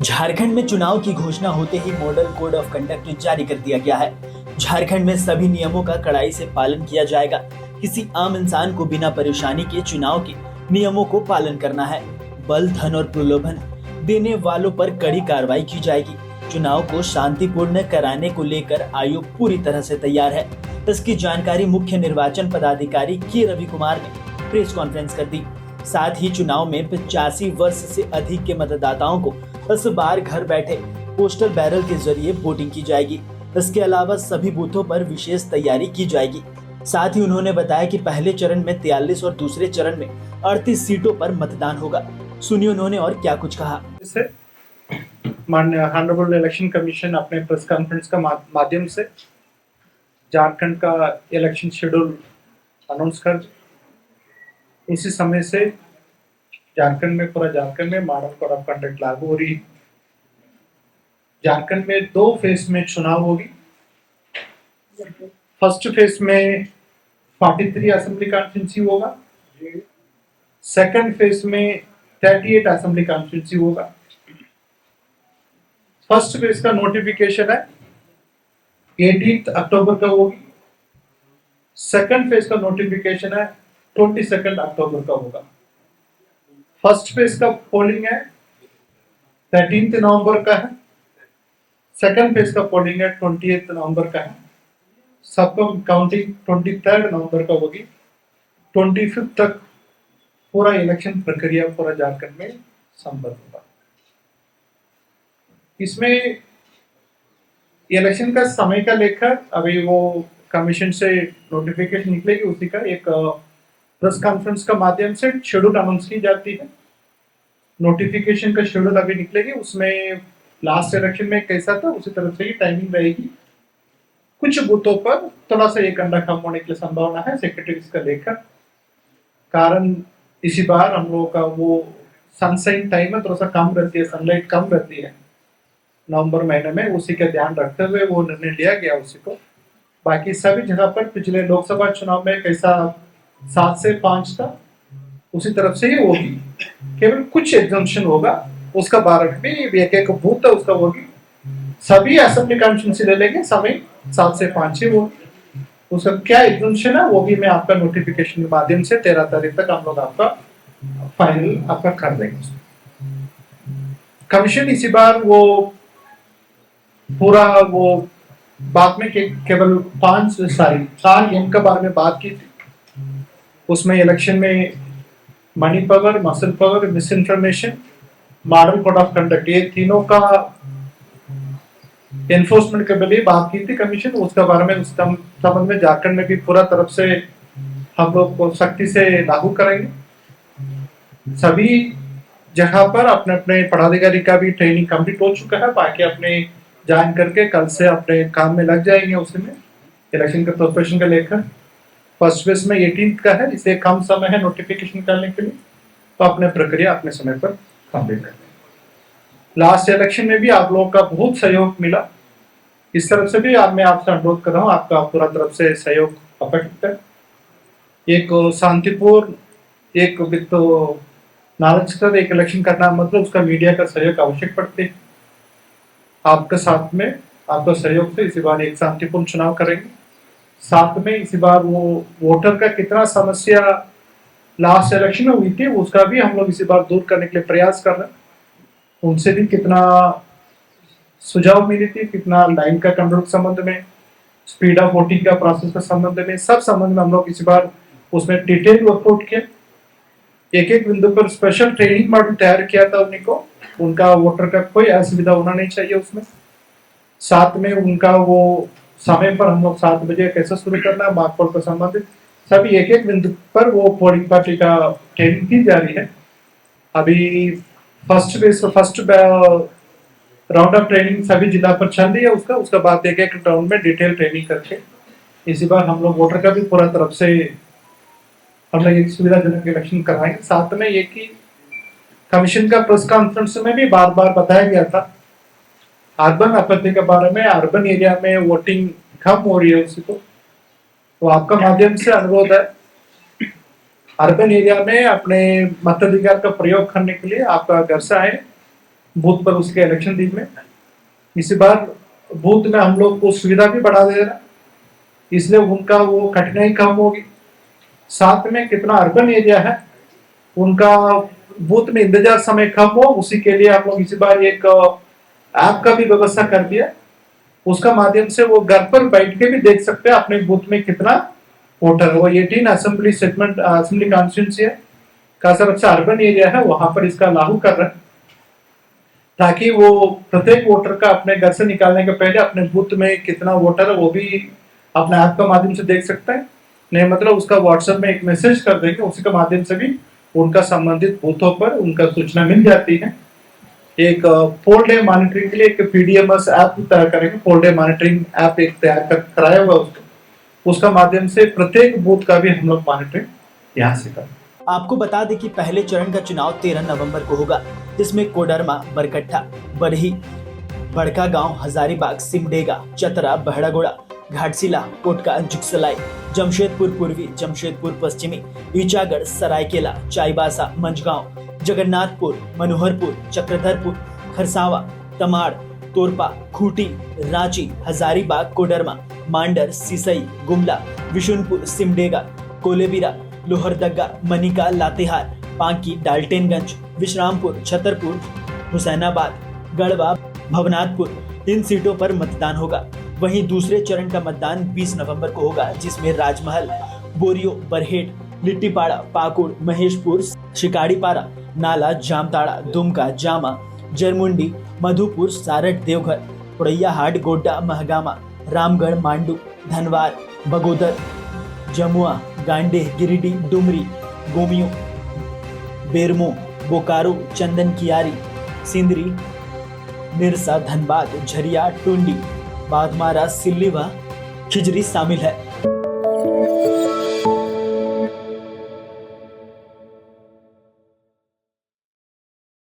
झारखंड में चुनाव की घोषणा होते ही मॉडल कोड ऑफ कंडक्ट जारी कर दिया गया है। झारखंड में सभी नियमों का कड़ाई से पालन किया जाएगा। किसी आम इंसान को बिना परेशानी के चुनाव के नियमों को पालन करना है। बल, धन और प्रलोभन देने वालों पर कड़ी कार्रवाई की जाएगी। चुनाव को शांतिपूर्ण कराने को लेकर आयोग पूरी तरह से तैयार है। इसकी जानकारी मुख्य निर्वाचन पदाधिकारी के रवि कुमार ने प्रेस कॉन्फ्रेंस कर दी। साथ ही चुनाव में 85 वर्ष से अधिक के मतदाताओं को इस बार घर बैठे पोस्टल बैरल के जरिए वोटिंग की जाएगी। इसके अलावा सभी बूथों पर विशेष तैयारी की जाएगी। साथ ही उन्होंने बताया कि पहले चरण में 43 और दूसरे चरण में 38 सीटों पर मतदान होगा। सुनिए उन्होंने और क्या कुछ कहा। माननीय ऑनरेबल इलेक्शन कमीशन अपने प्रेस कॉन्फ्रेंस का माध्यम से झारखंड का इलेक्शन शेड्यूल अनाउंस कर उसी समय से पूरा झारखंड में मॉडल कोड ऑफ कंडक्ट लागू हो रही है। झारखंड में 2 फेज में चुनाव होगी। फर्स्ट फेज में 43 असेंबली कॉन्स्टिट्यूंसी होगा। सेकंड फेज में 38 असेंबली कॉन्स्टिट्यूंसी होगा। फर्स्ट फेज का नोटिफिकेशन है 18 अक्टूबर का होगी। सेकंड फेज का नोटिफिकेशन है 22 अक्टूबर का होगा। फर्स्ट फेज का पोलिंग है 13 नवंबर का है। सेकंड फेज का पोलिंग है 28 नवंबर का है। सबका काउंटिंग 23 नवंबर का होगी। 25 तक पूरा इलेक्शन प्रक्रिया पूरा झारखंड में संपन्न होगा। इसमें इलेक्शन का समय का लेकर अभी वो कमीशन से नोटिफिकेशन निकलेगी, उसी का एक प्रेस कॉन्फ्रेंस का माध्यम से शेड्यूल अनाउंस की जाती है। नोटिफिकेशन का शेड्यूल अभी निकलेगी, उसमें लास्ट इलेक्शन में कैसा था उसी तरह से ही टाइमिंग रहेगी। कुछ बूथों पर थोड़ा सा 1 घंटा कम होने की संभावना है सेक्रेटरीज का लेकर। कारण इसी बार हम लोगों का वो सनशाइन टाइम है थोड़ा सा कम रहती है, सनलाइट कम रहती है नवंबर महीने में, उसी का ध्यान रखते हुए वो निर्णय लिया गया उसी को। बाकी सभी जगह पर पिछले लोकसभा चुनाव में कैसा 7 से 5 था उसी तरफ से ही होगी। केवल कुछ एग्जम्पशन होगा, उसका बारे में एक बूथ है उसका होगी। सभी असेंबली कॉन्स्टिट्यूंसी ले लेंगे, समय 7 से 5 ही होगी। उसका क्या एग्जम्पशन है वो भी मैं आपका नोटिफिकेशन के माध्यम से 13 तारीख तक हम लोग आपका फाइनल आपका कर देंगे। कमीशन इसी बार वो पूरा वो बाद में केवल 4 गेम के बारे में बात की थी। उसमें इलेक्शन में money power, muscle power, miss information, model code of conduct, ये तीनों का एनफोर्समेंट के लिए बात की थी कमीशन। उसके बारे में उस संबंध में झारखंड में भी पूरा तरफ से हम लोग को सख्ती से लागू करेंगे। सभी जगह पर अपने अपने पदाधिकारी का भी ट्रेनिंग कंप्लीट हो चुका है, बाकी अपने ज्वाइन करके कल से अपने काम में लग जाएंगे। उसमें इलेक्शन के प्रिपरेशन का लेकर फर्स्ट फेज में 18 का है, इसे कम समय है नोटिफिकेशन करने के लिए, तो अपने प्रक्रिया अपने समय पर कंप्लीट करें। लास्ट इलेक्शन में भी आप लोगों का बहुत सहयोग मिला, इस तरफ से भी मैं आपसे अनुरोध कर रहा हूँ आपका पूरा तरफ से सहयोग अपेक्षित है। एक शांतिपूर्ण, एक वित्त नॉलेज का एक इलेक्शन करना मतलब उसका मीडिया का सहयोग आवश्यक पड़ते है। आपके साथ में आपका सहयोग से इसी बार एक शांतिपूर्ण चुनाव करेंगे। साथ में इसी बार वो वोटर का कितना समस्या लास्ट इलेक्शन में हुई थी उसका भी हम लोग इसी बार दूर करने के लिए प्रयास कर रहे हैं। उनसे भी कितना सुझाव मिली थी, कितना लाइन का कंट्रोल संबंध में, स्पीड ऑफ वोटिंग का प्रोसेस का संबंध में, सब संबंध में हम लोग इसी बार उसमें डिटेल वर्कआउट किया। एक बिंदु पर स्पेशल ट्रेनिंग मॉडल तैयार किया था उन्हीं को, उनका वोटर का कोई असुविधा होना नहीं चाहिए उसमें। साथ में उनका वो समय पर हम लोग 7 बजे कैसे शुरू करना है मार्कपोल को संबंधित सभी एक बिंदु पर वो पोलिंग पार्टी का ट्रेनिंग की जा रही है। अभी फर्स्ट राउंड ऑफ ट्रेनिंग सभी जिला पर चल रही है, उसका बाद एक राउंड में डिटेल ट्रेनिंग करके इसी बार हम लोग वोटर का भी पूरा तरफ से हम लोग एक सुविधाजनक इलेक्शन कराएंगे। साथ में ये कि कमीशन का प्रेस कॉन्फ्रेंस में भी बार बार बताया गया था अर्बन आपत्ति के बारे में, अर्बन एरिया में वोटिंग कम हो रही है उसको, तो आपका माध्यम से अनुरोध है अर्बन एरिया में अपने मताधिकार का प्रयोग करने के लिए आपका घर से आए बूथ पर उसके इलेक्शन दिन में। इसी बार बूथ में हम लोग को सुविधा भी बढ़ा दे रहा, इसलिए उनका वो कठिनाई कम होगी। साथ में कितना अर्बन एरिया है उनका बूथ में इंतजार समय कम हो, उसी के लिए हम लोग इसी बार एक ऐप का भी व्यवस्था कर दिया। उसका माध्यम से वो घर पर बैठ के भी देख सकते हैं अपने बूथ में कितना वोटर है। वो 18 असेंबली सेगमेंट असेंबली कॉन्स्टिट्यूंसी है का तरफ से अर्बन एरिया है, वहां पर इसका लागू कर रहे हैं ताकि वो प्रत्येक वोटर का अपने घर से निकालने के पहले अपने बूथ में कितना वोटर है वो भी अपने ऐप का माध्यम से देख सकता है। नहीं मतलब उसका व्हाट्सएप में एक मैसेज कर देंगे, उसी के माध्यम से भी उनका संबंधित बूथों पर उनका सूचना मिल जाती है। एक पोल डे मॉनिटरिंग के लिए एक पीडीएमएस ऐप तैयार करेंगे, पोल डे मॉनिटरिंग ऐप एक तैयार कराया हुआ उसका माध्यम से प्रत्येक बूथ का भी हम लोग मॉनिटरिंग यहाँ से करें। आपको बता दें कि पहले चरण का चुनाव 13 नवंबर को होगा, जिसमें कोडरमा, बरकट्ठा, बरही, बड़का गांव, हजारीबाग, सिमडेगा, चतरा, बहड़ागोड़ा, घाटशिला, कोटका, जुगसलाई, जमशेदपुर पूर्वी, जमशेदपुर पश्चिमी, ईचागढ़, सरायकेला, चाईबासा, मंझगांव, जगन्नाथपुर, मनोहरपुर, चक्रधरपुर, खरसावा, तमाड़, तोरपा, खूंटी, रांची, हजारीबाग, कोडरमा, मांडर, सिसई, गुमला, विशुनपुर, सिमडेगा, कोलेबिरा, लोहरदगा, मनिका, लातेहार, पांकी, डाल्टनगंज, विश्रामपुर, छतरपुर, हुसैनाबाद, गढ़वा, भवनाथपुर, इन सीटों पर मतदान होगा। वहीं दूसरे चरण का मतदान 20 नवंबर को होगा, जिसमें राजमहल, बोरियो, बरहेट, लिट्टीपाड़ा, पाकुड़, महेशपुर, शिकाड़ीपारा, नाला, जामताड़ा, दुमका, जामा, जरमुंडी, मधुपुर, सारठ, देवघर, पुड़ैयाहाट, गोड्डा, महगामा, रामगढ़, मांडू, धनवार, बगोदर, जमुआ, गांडेय, गिरिडीह, डुमरी, गोमियो, बेरमो, बोकारो, चंदन कियारी, सिंदरी, निरसा, धनबाद, झरिया, टुंडी, बागमारा, सिल्लीवा, खिजरी शामिल है।